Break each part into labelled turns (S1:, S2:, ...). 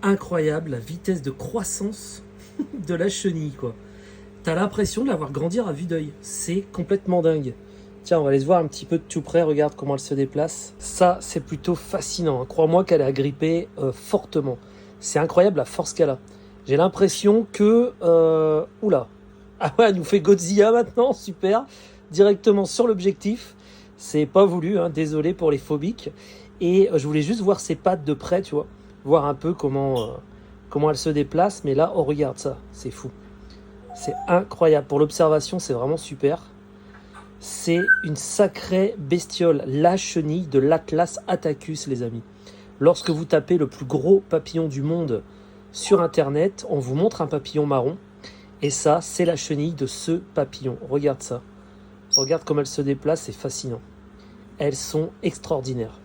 S1: incroyable la vitesse de croissance de la chenille, quoi. T'as l'impression de la voir grandir à vue d'œil. C'est complètement dingue. Tiens, on va aller se voir un petit peu de tout près. Regarde comment elle se déplace. Ça, c'est plutôt fascinant, hein. Crois-moi qu'elle est agrippée fortement. C'est incroyable la force qu'elle a. J'ai l'impression que... Oula. Ah ouais, elle nous fait Godzilla maintenant. Super. Directement sur l'objectif. C'est pas voulu, hein. Désolé pour les phobiques. Et je voulais juste voir ses pattes de près, tu vois. Voir un peu comment elle se déplace. Mais là, oh, regarde ça. C'est fou. C'est incroyable. Pour l'observation, c'est vraiment super. C'est une sacrée bestiole. La chenille de l'Atlas attacus, les amis. Lorsque vous tapez le plus gros papillon du monde sur Internet, on vous montre un papillon marron. Et ça, c'est la chenille de ce papillon. Regarde ça. Regarde comme elle se déplace, c'est fascinant. Elles sont extraordinaires.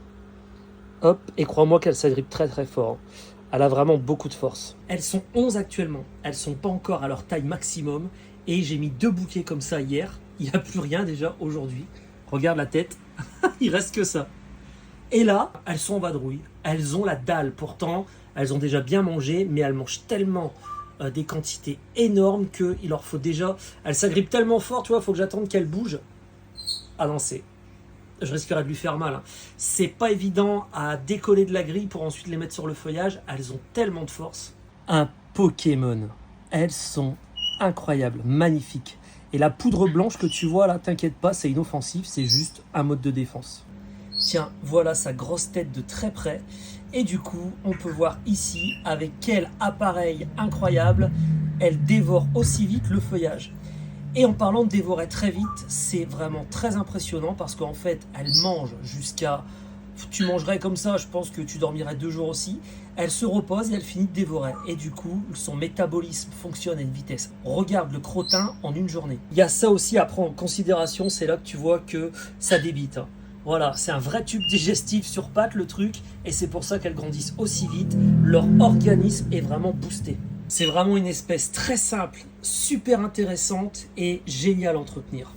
S1: Hop, et crois-moi qu'elle s'agrippe très très fort. Elle a vraiment beaucoup de force. Elles sont 11 actuellement. Elles sont pas encore à leur taille maximum. Et j'ai mis 2 bouquets comme ça hier. Il n'y a plus rien déjà aujourd'hui. Regarde la tête. Il reste que ça. Et là, elles sont en vadrouille. Elles ont la dalle. Pourtant, elles ont déjà bien mangé. Mais elles mangent tellement des quantités énormes qu'il leur faut déjà... Elles s'agrippent tellement fort, tu vois. Il faut que j'attende qu'elles bougent à lancer. Je risquerais de lui faire mal, hein. C'est pas évident à décoller de la grille pour ensuite les mettre sur le feuillage. Elles ont tellement de force. Un Pokémon. Elles sont incroyables, magnifiques. Et la poudre blanche que tu vois là, t'inquiète pas, c'est inoffensif, c'est juste un mode de défense. Tiens, voilà sa grosse tête de très près. Et du coup, on peut voir ici avec quel appareil incroyable elle dévore aussi vite le feuillage. Et en parlant de dévorer très vite, c'est vraiment très impressionnant parce qu'en fait, elle mange jusqu'à... Tu mangerais comme ça, je pense que tu dormirais 2 jours aussi. Elle se repose et elle finit de dévorer. Et du coup, son métabolisme fonctionne à une vitesse. Regarde le crottin en une journée. Il y a ça aussi à prendre en considération, c'est là que tu vois que ça débite, hein. Voilà, c'est un vrai tube digestif sur pattes le truc. Et c'est pour ça qu'elles grandissent aussi vite. Leur organisme est vraiment boosté. C'est vraiment une espèce très simple, super intéressante et géniale à entretenir.